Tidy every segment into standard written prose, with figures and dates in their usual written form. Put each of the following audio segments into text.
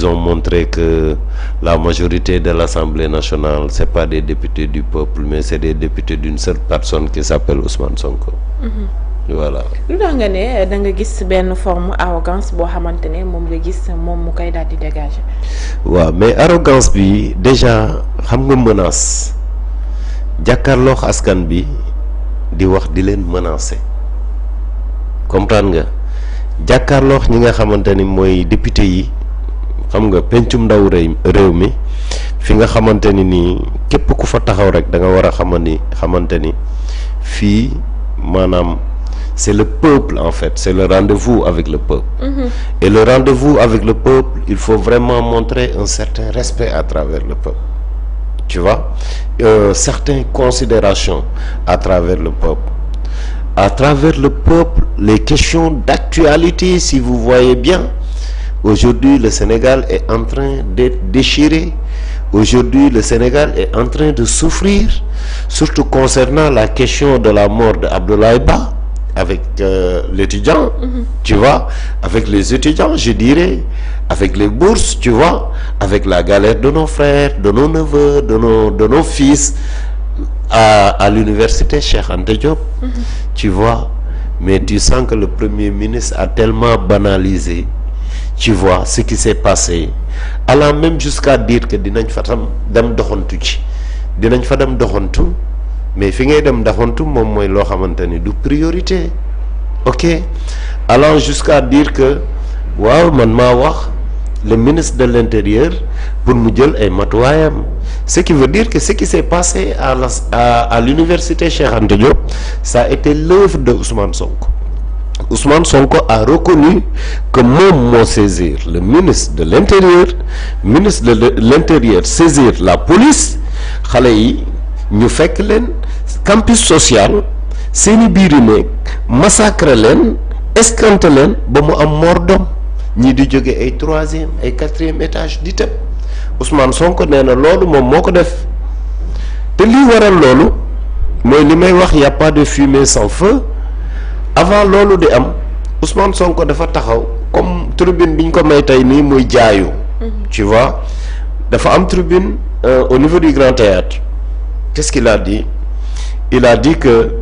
Ils ont montré que la majorité de l'Assemblée nationale, c'est pas des députés du peuple, mais c'est des députés d'une seule personne qui s'appelle Ousmane Sonko. Voilà. lu tax nga ne da nga gis benn forme arrogance boo xamante ne moom nga gis moom mu koy daal di dégager. waaw mais arrogance bi déjà xam nga menace jàkkaarloo askan bi di wax di leen menacer comprendre nga jàkkaarloo ñi nga xamante ni mooy député yi xam nga pencum ndaw réew mi fi nga xamante ni nii képp ku fa taxaw rek da nga war a xamante ni fii maanaam c'est le peuple en fait, c'est le rendez-vous avec le peuple. Et le rendez-vous avec le peuple, il faut vraiment montrer un certain respect à travers le peuple. Tu vois, certaines considérations à travers le peuple. À travers le peuple, les questions d'actualité, si vous voyez bien, aujourd'hui le Sénégal est en train d'être déchiré. Aujourd'hui le Sénégal est en train de souffrir, surtout concernant la question de la mort d'Abdoulaye Ba. Avec l'étudiant, tu vois, avec les étudiants, je dirais, avec les bourses, tu vois, avec la galère de nos frères, de nos neveux, de nos fils à l'université Cheikh Anta Diop, tu vois. Mais tu sens que le Premier ministre a tellement banalisé, tu vois, ce qui s'est passé, allant même jusqu'à dire que dinañ fa dem doxantu ci dinañ fa dem doxantu. Mais fi ngay dem dafantu moom mooy loo xamante ni du priorité, ok, allant jusqu'à dire que waaw man maa wax le ministre de l'Intérieur pour mu jël ay matuwaayam, ce qui veut dire que ce qui s'est passé à l'université Cheikh Anta Diop, ça a été l'œuvre de Ousmane Sonko. Ousmane Sonko a reconnu que moom moo saisir le ministre de l'Intérieur saisir la police, xale yi ñu fekk leen campus social seeni biiri néeg massacre leen escanté leen ba mu am mort d'homme, ñii di jóge ay 3e ay 4e étage di tëb. Ousmane Sonko nee na loolu moom moo ko def te lii waral loolu mooy li may wax y a pas de fumée sans feu. Avant loolu di am Ousmane Sonko dafa taxaw comme tribune bi ñu ko may tey nii muy jaayu. Tu vois, dafa am tribune au niveau du Grand Théâtre. Qu'est-ce qu'il a dit? Il a dit que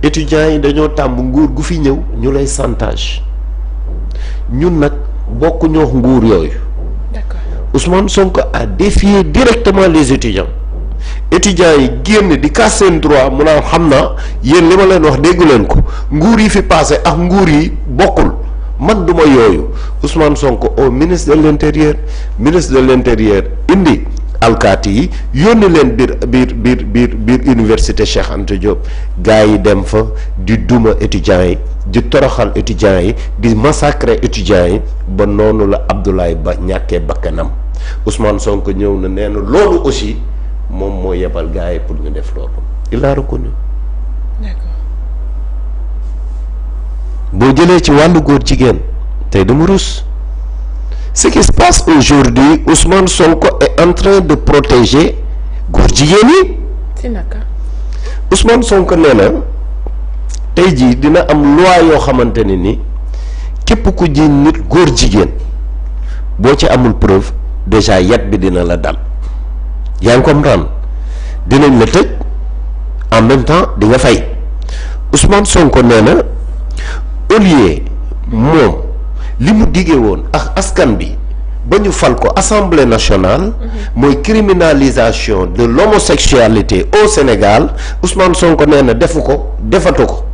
étudiants yi dañoo tàmm nguur gu fi ñëw ñu lay chantage, ñun nag bokkuñoo nguur yooyu. D'accord. Ousmane Sonko a défié directement les étudiants yi génn di casse seen droit mu naan xam naa yéen li ma leen wax déggu leen ko, nguur yi fi passé ak nguur yi bokkul, man duma yooyu. Ousmane Sonko au ministre de l'intérieur indi alkaati yi yónni leen biir université Cheikh Anta Diop, gars yi dem fa di duma étudiants yi, di toroxal étudiants yi, di massacrer étudiants yi, ba noonu la Abdoulaye Ba ñàkkee bakkanam. Ousmane Sonko ñëw na nee na loolu aussi moom moo yebal gars yi pour ñu def loolu. Il a reconnu. D'accord. boo jëlee ci wàllu góor jigéen tey dama rus. Ce qui se passe aujourd'hui, Ousmane Sonko est en train de protéger góor jigéen yi. si naka. Ousmane Sonko nee na tey jii dina am loi yoo xamante ne ni képp ku ji nit góor jigéen boo ci amul preuve déjà yat bi dina la dal. yaa ngi comprendre, dinañ la tëj en même temps di nga fay. Ousmane Sonko nee na au lieu moom li mu diggee woon ak askan bi ba ñu fal ko assemblée nationale, mooy criminalisation de l'homosexualité au Sénégal, Ousmane Sonko nee na defatu ko.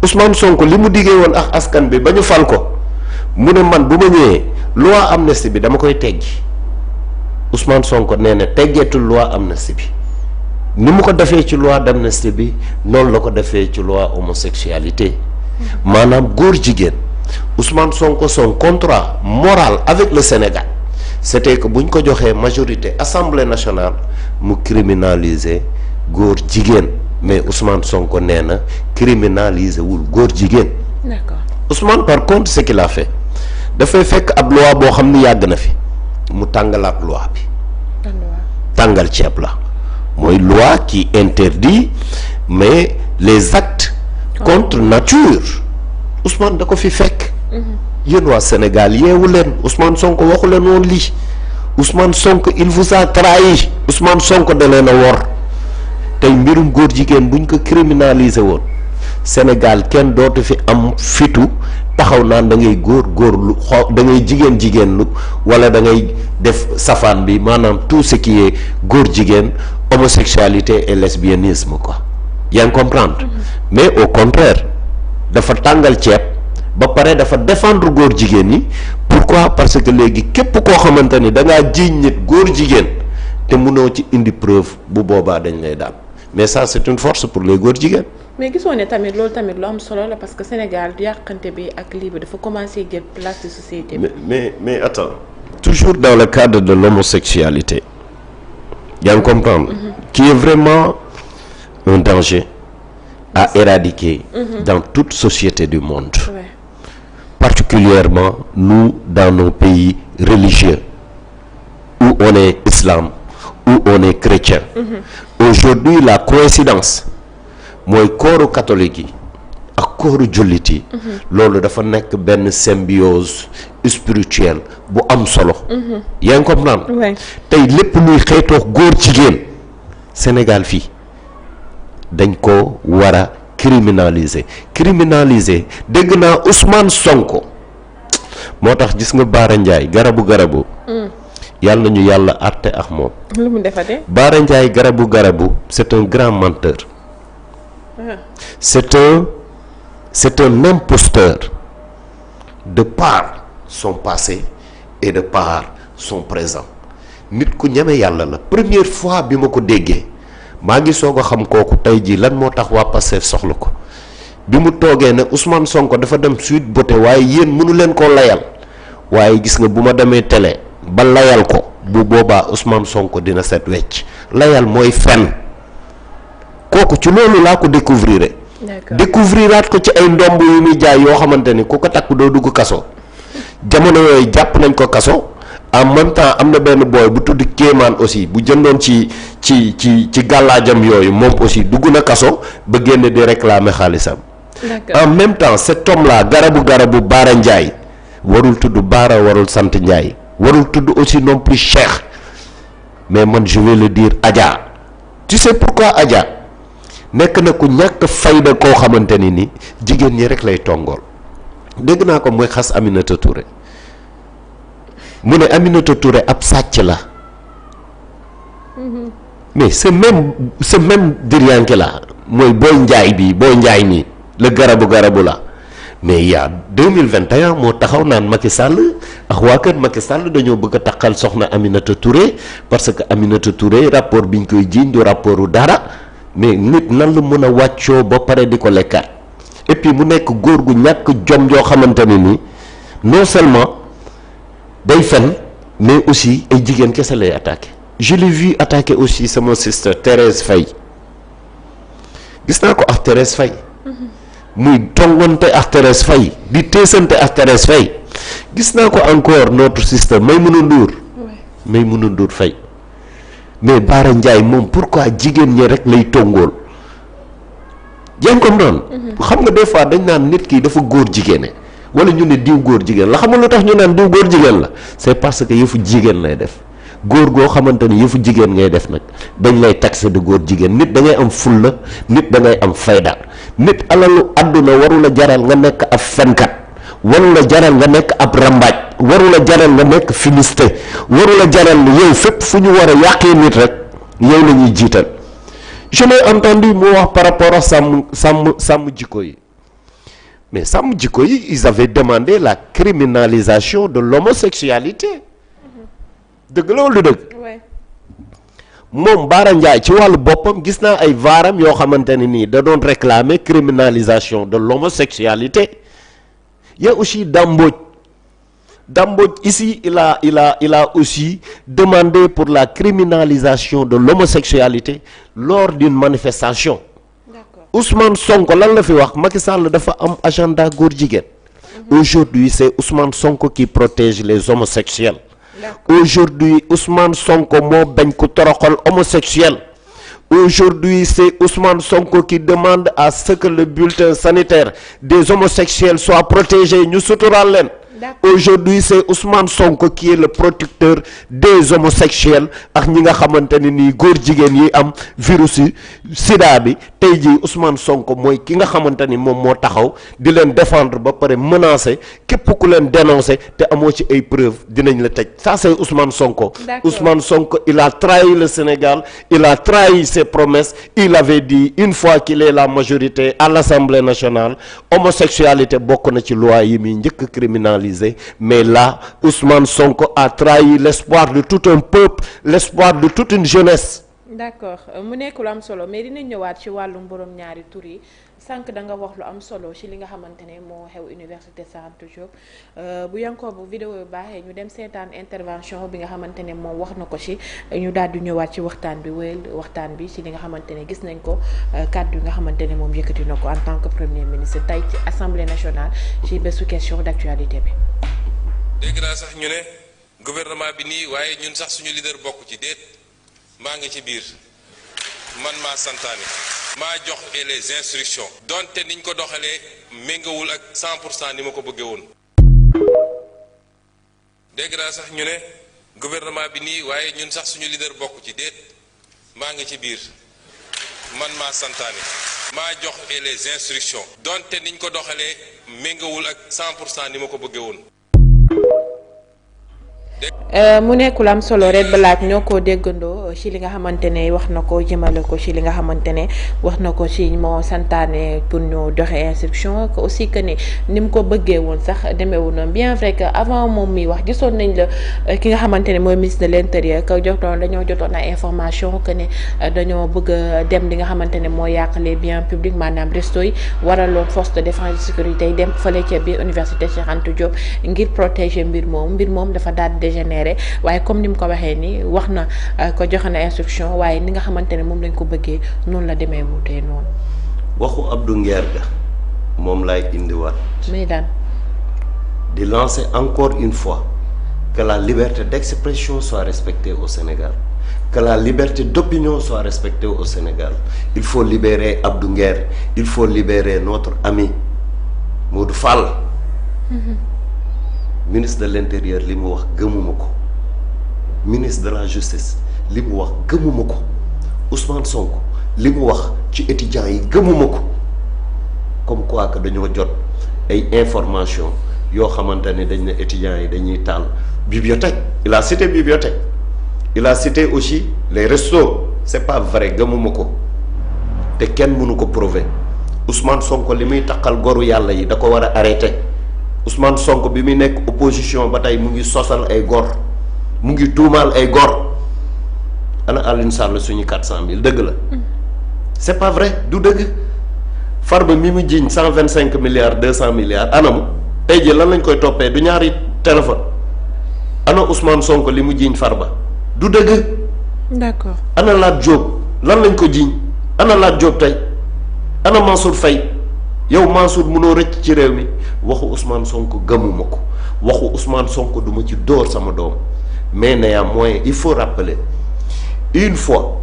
Ousmane Sonko li mu diggee woon ak askan bi ba ñu fal ko mu ne man bu ma ñëwee loi amnistie bi dama koy teggi. Ousmane Sonko nee na teggeetul loi amnistie bi, ni mu ko defee ci loi d'amnistie bi noonu la ko defee ci loi homosexualité, maanaam góor jigéen. Ousmane Sonko son contrat moral avec le Sénégal c'était que bu ñu ko joxee majorité assemblée nationale mu criminaliser góor jigéen, mais Ousmane Sonko nee na criminaliser wul góor jigéen. D'accord. Ousmane par contre ce qu'il a fait dafay fekk ab loi boo xam ni yàgg na fi mu tàngalaat loi bi. tàngal ceeb la mooy loi qui interdit mais les actes contre nature. Ousmane da ko fi fekk. yéen waa Sénégal yeewu leen. Ousmane Sonko waxu leen woon lii. Ousmane Sonko il vous a trahi. Ousmane Sonko da leen a wor. tey mbirum góor jigéen buñ ko criminaliser woon Sénégal kenn dootu fi am fitu taxaw naan da ngay góorlu da ngay jigéenlu wala da ngay def safaan bi maanaam tout ce qui est góor jigéen homosexualité et lesbianisme quoi yaa ngi comprendre. mais au contraire dafa tàngal ceeb ba pare dafa défendre góor jigéen ñi. pourquoi parce que léegi képp koo xamante ni da ngaa jiiñ nit góor jigéen te mënoo ci indi preuve bu boobaa dañ lay daal mais ça c'est une force pour les góor jigéen. mais gisoo ne tamit loolu tamit lu am solo la parce que Sénégal yàqante bi ak lii bi dafa commencer jël place de société bi. mais attends toujours dans le cadre de l'homosexualité yaa ngi comprendre. qui est vraiment un danger à éradiquer. dans toute société du monde. Ouais. particulièrement nous dans nos pays religieux où on est islam où on est chrétien. Aujourd'hui la coïncidence mooy kooru catholique yi ak kooru jullit yi. loolu dafa nekk benn symbiose spirituelle bu am solo. yaa ngi comprendre. Ouais. tey lépp luy xeetoo góor jigéen Sénégal fii dañ ko war a criminaliser dégg naa Ousmane Sonko moo tax gis nga Baara Ndiaye garabu yàlla nañu yàlla àtte ak moom. lu mu defatee. Baara Ndiaye garabu c'est un grand menteur. c'est un imposteur de par son passé et de par son présent nit ku ñeme yàlla la première fois bi ma ko déggee maa ngi soog a xam kooku tey jii lan moo tax waa Pastef soxla ko bi mu toogee ne Ousmane Sonko dafa dem Sweet Beauté waaye yéen mënu leen koo layal waaye gis nga bu ma demee télé ba layal ko bu boobaa Ousmane Sonko dina set wecc layal mooy fen kooku ci loolu laa ko découvrir. découvriraat ko ci ay ndomb yu muy jaay yoo xamante ni ku ko takk doo dugg kaso jamono yooyu jàpp nañ ko kaso en même temps am na benn booy bu tudd Kéemaan aussi bu jëndoon ci gàllaajam yooyu moom aussi dugg na kaso ba génn di réclamer xaalisam. en même temps cet homme là garabu Baara Ndiaye warul tudd Baara warul sant Ndiaye warul tudd aussi non plus Cheikh mais man je vais le dire Adja tu sais pourquoi Adja nekk na ku ñàkk fayda koo xamante ni jigéen ñi rek lay tongool dégg naa ko mooy xas Aminata Touré mu ne Aminata Touré ab sàcc la mais ce même diryanke la mooy Boy Ndiaye nii la garabu la mais y a 2021 moo taxaw naan Macky Sall ak waa kër Macky Sall dañoo bëgg a taxal soxna Aminata Touré parce que Aminata Touré rapport biñ koy jiiñ du rapportu dara mais nit nan la mën a wàccoo ba pare di ko lekkaat et puis mu nekk góor gu ñàkk jom joo xamante ne ni non seulement day fen mais aussi ay jigéen kese lay attaqué. je l'ai vu attaquer aussi sama sister Thérèse Faye gis naa ko ak Thérèse Faye muy tongante ak Thérèse Faye di teesante ak Thérèse Faye gis naa ko encore notre sister Maïmouna Ndour Faye mais Baara Ndiaye moom pourquoi jigéen ñi rek lay tongool yaa ngi comprendre. xam nga des fois dañ naan nit ki dafa góor jigéene wala ñu ne diw góor jigéen la xam nga lu tax ñu naan diw góor jigéen la c'est parce que yëfu jigéen lay def góor goo xamante ni yëfu jigéen ngay def nag dañ lay taxé de góor jigéen nit da ngay am fulla nit da ngay am fayda nit alalu àdduna warula jaral nga nekk ab fenkat warula jaral nga nekk ab rambaaj warula jaral nga nekk finiste warula jaral yow fépp fu ñu war a yàqee nit rek yow la ñuy jiital. je l'ai entendu mu wax par rapport à sàmm jikko yi mais sàmm jikko yi ils avaient demandé la criminalisation de l'homosexualité dëgg la wala dëgg moom Baara Ndiaye ci wàllu boppam gis naa ay vaaram yoo xamante ne nii da doon réclamer criminalisation de l'homosexualité. Il y a aussi Dambodj ici il a aussi demandé pour la criminalisation de l'homosexualité lors d'une manifestation. D'accord. Ousmane Sonko lan la fi wax Macky Sall dafa am agenda góor jigéen. Aujourd'hui c'est Ousmane Sonko qui protège les homosexuels. Aujourd'hui Ousmane Sonko moo bañ ko toroxal homosexuel. Aujourd'hui c'est Ousmane Sonko qui demande à ce que le bulletin sanitaire des homosexuels soit protégé ñu suturaal leen. aujourd'hui c'est Ousmane Sonko qui est le protecteur des homosexuels ak ñi nga xamante ne nii góor jigéen yi am virus sida bi tey jii Ousmane Sonko mooy ki nga xamante ni moom moo taxaw di leen défendre ba pare menacer képp ku leen dénoncer te amoo ci ay preuves dinañ la tëj ça c'est Ousmane Sonko. Ousmane Sonko il a trahi le Sénégal, il a trahi ses promesses. Il avait dit une fois qu'il est la majorité à l'Assemblée nationale homosexualité bokk na ci loi yi muy njëkk criminalisé, mais là Ousmane Sonko a trahi l'espoir de tout un peuple, l'espoir de toute une jeunesse. D'accord mu nekk lu am solo mais dinañ ñëwaat ci wàllum borom ñaari tur yi sànq da nga wax lu am solo ci li nga xamante ne moo xew université Cheikh Anta Diop bu yankoo bu vidéo yu baaxee ñu dem seetaan intervention bi nga xamante ne moom wax na ko ci ñu daal di ñëwaat ci waxtaan bi wéyal waxtaan bi ci li nga xamante ne gis nañ ko kàddu yi nga xamante ne moom yëkkati na ko en tant que premier ministre tey ci assemblée nationale ci bésu question d'actualité bi. dégg naa sax ñu ne gouvernement bi nii waaye ñun sax suñu leader bokk ci déet maa ngi ci biir man maa santaane maa jox les instructions donte niñ ko doxalee méngawul ak 100% ni ma ko bëggee woon. dégg naa sax ñu ne gouvernement bi nii waaye ñun sax suñu leader bokk ci déet maa ngi ci biir man maa santaane maa jox les instructions donte niñ ko doxalee méngawul ak 100% ni ma ko bëggee woon. mu nekkul am solo Red Black ñoo ko déggandoo ci li nga xamante ne wax na ko jëmale ko ci li nga xamante ne wax na ko ci moo santaane pour ñu doxe instruction que aussi que ni mu ko bëggee woon sax demeewul noonu bien vrai que avant moom mi wax gisoon nañ la ki nga xamante ne mooy ministre de l'intérieur que dañoo jotoon ay information que ne dañoo bëgg a dem li nga xamante ne moo yàq les biens publics maanaam resto yi waraloon force de défense et sécurité yi dem fële ca biir université Cheikh Anta Diop ngir protéger mbir moom dafa daal di dégénéré waaye comme ni mu ko waxee ni wax na ko joxe na instruction waaye ni nga xamante ne moom lañ ko bëggee noonu la demee wutee noonu. waxu Abdou Nguer ga moom laay indiwaat. muy daan di lancer encore une fois que la liberté d'expression soit respectée au Sénégal, que la liberté d'opinion soit respectée au Sénégal. Il faut libérer Abdou Nguer, il faut libérer notre ami Modou Fall. Ministre de l'Intérieur li mu wax gëmuma ko, ministre de la Justice li mu wax gëmuma ko, Ousmane Sonko li mu wax ci étudiants yi gëmuma ko. Comme quoi que dañoo jot ay information yoo xamante ne dañ ne étudiants yi dañuy taal bibliothèque. Il a cité bibliothèque, il a cité aussi les restos. C'est pas vrai, gëmuma ko te kenn mënu ko prouver. Ousmane Sonko li muy taxal goru yàlla yi da ko war a arrêter. Ousmane Sonko bi muy nekk opposition ba tey mu ngi sosal ay gor, mu ngi tuumaal ay gor. Ana Alioune Sall suñu 400 000 dëgg la. C'est pas vrai, du dëgg. Farba mi mu jiiñ 125 milliards 200 milliards anamu tey jii lan lañ koy toppee du ñaari téléphone. Ana Ousmane Sonko li mu jiiñ Farba du dëgg. D'accord. Ana Lat Diop lan lañ ko jiiñ ana Lat Diop tey ana Mansour Faye yow Mansour mënoo rëcc ci réew mi. waxu Ousmane Sonko gëmuma ko, waxu Ousmane Sonko du ma ci dóor sama doom, mais néanmoins il faut rappeler une fois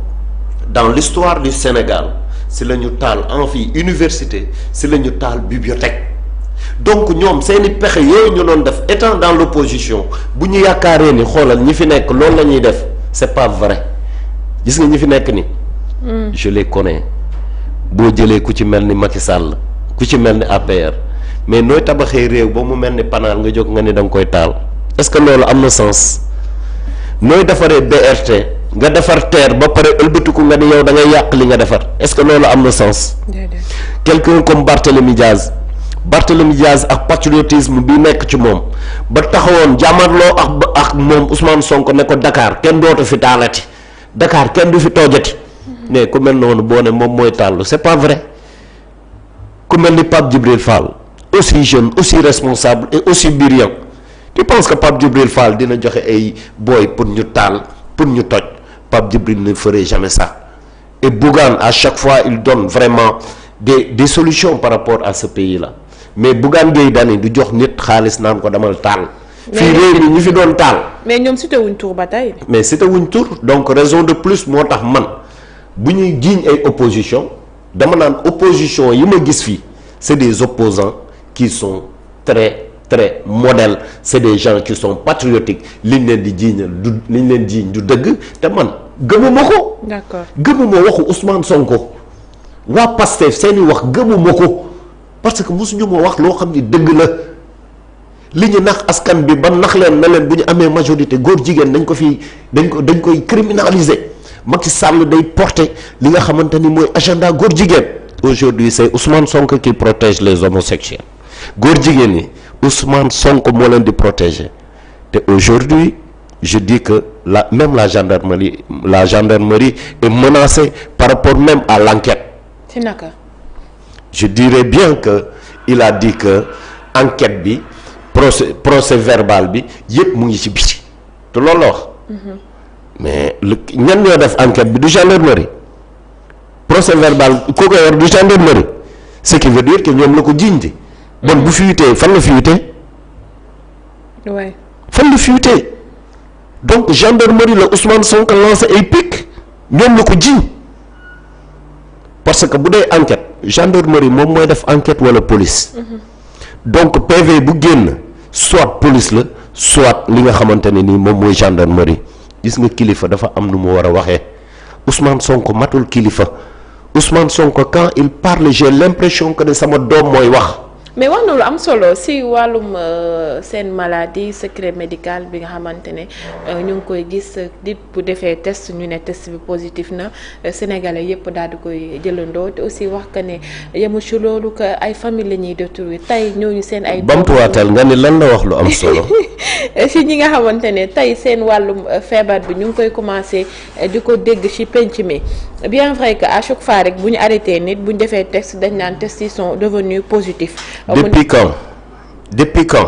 dans l'histoire du Sénégal si la ñu taal amphi université, si la ñu taal bibliothèque. Donc ñoom seeni pexe yooyu ñu doon def étant dans l'opposition bu ñu yaakaaree ni xoolal ñi fi nekk loolu la ñuy def, c'est pas vrai. Gis nga ñi fi nekk ni je les connais. boo jëlee ku ci mel ni Macky Sall, ku ci mel ni APR, mais nooy tabaxee réew ba mu mel ni panaal nga jóg nga ni da nga koy taal, est-ce que loolu am na sens? nooy defaree BRT nga defar TER ba pare ëlbatiku nga ni yow da ngay yàq li nga defar, est-ce que loolu am na sens? Quelqu'un comme Barthélémy Diaz ak patriotisme bi nekk ci moom ba taxawoon jàmmarloo ak moom Ousmane Sonko ne ko Dakar kenn dootu fi taalati, Dakar kenn du fi toojati, mais ku mel noonu boo ne moom mooy tàllu, c'est pas vrai. Ku mel ni Pape Djibril Fall, aussi jeune, aussi responsable et aussi brillant. Tu penses que Pape Djibril Fall dina joxe ay boy pour ñu taal, pour ñu toj? Pape Djibril ne ferait jamais ça. Et Bougane à chaque fois il donne vraiment des solutions par rapport à ce pays-là. Mais Bougane Gueye Dany du jox nit xaalis naan ko demal taal. fii réew mi ñi fi doon taal. mais ñoom cité wuñ tur ba tey. mais cité wuñ tur, donc raison de plus moo tax man bu ñuy jiiñ ay opposition dama naan opposition yi ma gis fii c'est des opposants qui sont très très modèles, c'est des gens qui sont patriotiques liñ leen di jiiñ du dëgg te man gëmuma ko. d'accord gëmuma waxu Ousmane Sonko waa Pastef seeni wax gëmuma ko parce que mosuñu ma wax loo xam ni dëgg la li ñu nax askan bi ba nax leen na leen bu ñu amee majorité góor jigéen dañ koy criminaliser Macky Sall day porter li nga xamante ni mooy agenda góor jigéen. Aujourd'hui c'est Ousmane Sonko qui protège les homosexuels góor jigéen ñi Ousmane Sonko moo leen di protéger te aujourd'hui je dis que même la gendarmerie est menacée par rapport même à l'enquête. ci naka. Je dirais bien que il a dit que enquête bi procès verbal bi yëpp mu ngi ci biti te loolu la wax. mais ñan ñoo def enquête bi du gendarmerie procès verbal ku ko yor du gendarmerie ce qui veut dire que ñoom la ko jiiñ di bon bu fuitee fan la fuitee. ouais. fan la fuitee donc gendarmerie la Ousmane Sonko lancé ay pic ñoom la ko jiiñ parce que bu dee enquête gendarmerie moom mooy def enquête wala police. donc PV bu génn soit police la soit li nga xamante ne nii moom mooy gendarmerie gis nga kilifa dafa am nu mu war a waxee Ousmane Sonko matul kilifa Ousmane Sonko quand il parle j'ai l'impression que ne sama doom mooy wax. mais wax na lu am solo si wàllum seen maladie secret médical bi nga xamante ne ñu ngi koy gis nit bu defee test ñu ne test bi positif na sénégalais yëpp daal di koy jëlandoo te aussi wax que ne yemu ci loolu que ay famille la ñuy détruire tey ñooñu seen ay. bamtuwaatal nga ni lan la wax lu am solo. si ñi nga xamante ne tey seen wàllum feebar bi ñu ngi koy commencé di ko dégg ci penc mi bien vrai que à chaque fois rek bu ñu arrêté nit bu ñu defee test dañ naan test yi sont devenus positifs. Depuis quand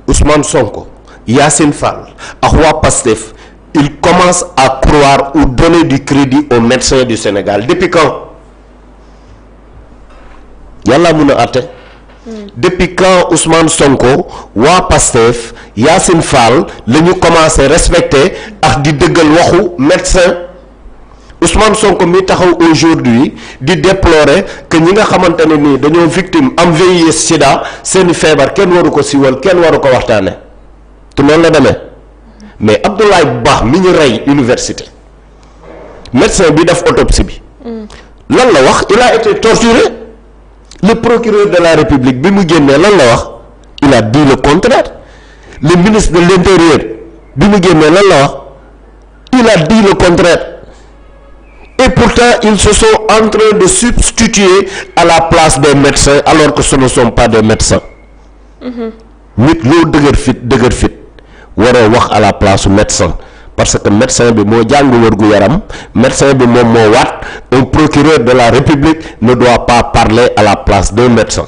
Ousmane Sonko Yacine Fall ak waa Pastef il commence à croire ou donner du crédit aux médecins du Sénégal depuis quand yàlla mun a àtte. Depuis quand Ousmane Sonko waa Pastef Yacine Fall la ñu commencé respecter ak di dëggal waxu médecin Ousmane Sonko mi taxaw aujourd'hui di déplorer que ñi nga xamante ne nii dañoo victime am VIH sida seeni feebar kenn waru ko siwal kenn waru ko waxtaane te noonu la demee mais Abdoulaye Ba mi ñu rey université médecin bi def autopsie bi lan la wax il a été torturé le procureur de la République bi mu génnee lan la wax il a dit le contraire le ministre de l'Intérieur bi mu génnee lan la wax il a dit le contraire. Et pourtant ils se sont en train de substituer à la place des médecins alors que ce ne sont pas des médecins. nit loo dëgër fit waroo wax à la place médecin parce que médecin bi moo jàng wërgu yaram médecin bi moom moo waat un procureur de la République ne doit pas parler à la place d'un médecin.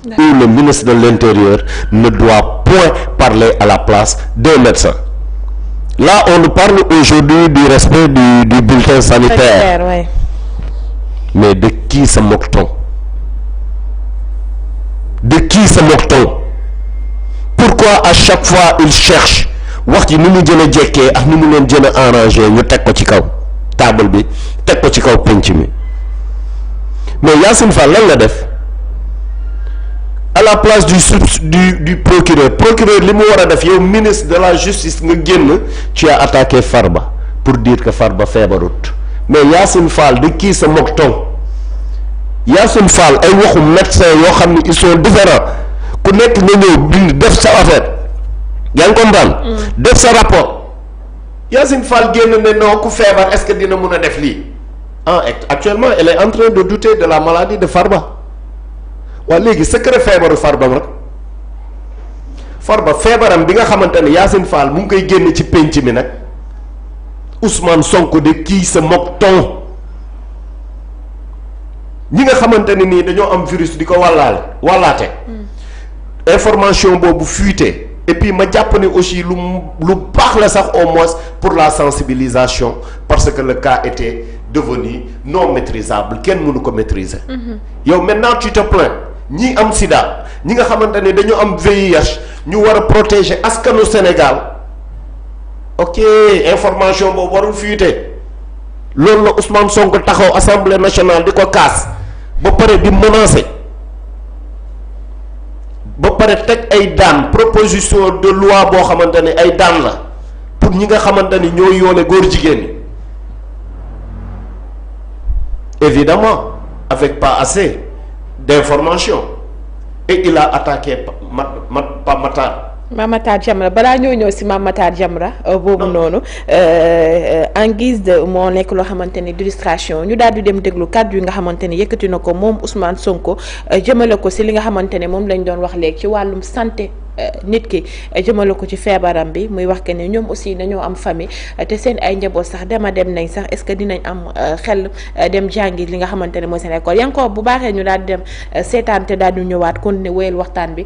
ou le ministre de l'Intérieur ne doit point parler à la place d'un médecin. Là, on nous parle aujourd'hui du respect du bulletin sanitaire. Ouais. Mais de qui se moque-t-on? De qui se moque-t-on? Pourquoi à chaque fois ils cherchent wax ji ni mu jën a jekkee ak ni mu leen jën a arrangé ñu teg ko ci kaw table bi teg ko ci kaw penc mi mais Yacine Fall lan la def à la place du procureur li mu war a def yow ministre de la justice nga génn tu as attaqué Farba pour dire que Farba feebarut mais Yacine Fall de qui se moque-t-on? Yacine Fall ay waxu médecin yoo xam ne ils sont différents ku nekk nga ñëw bind def sa affaire yaa ngi comprendre def sa rapport Yacine Fall génn ne non ku feebar est-ce que dina mun a def lii actuellement elle est en train de douter de la maladie de Farba waa léegi secret feebaru Farba rek Farba feebaram bi nga xamante ne Yacine Fall mu ngi koy génn ci penc mi nag Ousmane Sonko de qui se moque-t-on? ñi nga xamante ne nii dañoo am virus di ko wàllaate information boobu fuité et puis ma jàpp ne aussi lu baax la sax au moins pour la sensibilisation parce que le cas était devenu non maîtrisable kenn mënu ko maîtriser. yow maintenant tu te plains ñi am sida ñi nga xamante ne dañu am VIH ñu war a protéger askanu Sénégal ok information boobu warul fuité loolu la Ousmane Sonko taxaw assemblée nationale di ko kaas ba pare di menacer ba pare pare teg ay daan proposition de loi boo xamante ne ay daan la pour ñi nga xamante ni ñoo yoole góor jigéen ñi évidemment avec pas assez d'information et il a attaqué Pape Matar. Mame Matar Jamra balaa ñoo ñëw si Mame Matar Jamra boobu noonu en guise de moo nekk loo xamante ni d'illustration ñu daal di dem déglu kàddu yi nga xamante ni yëkkati na ko moom Ousmane Sonko jëmale ko si li nga xamante ne moom lañ doon wax léegi ci wàllum santé nit ki jëmale ko ci feebaram bi muy wax que ne ñoom aussi dañoo am famille te seen ay njaboot sax dem nañ sax est-ce que dinañ am xel dem jàngi li nga xamante ne mooy seen école yankoor bu baaxee ñu daal di dem seetaan te daal di ñëwaat continuer wéyal waxtaan bi.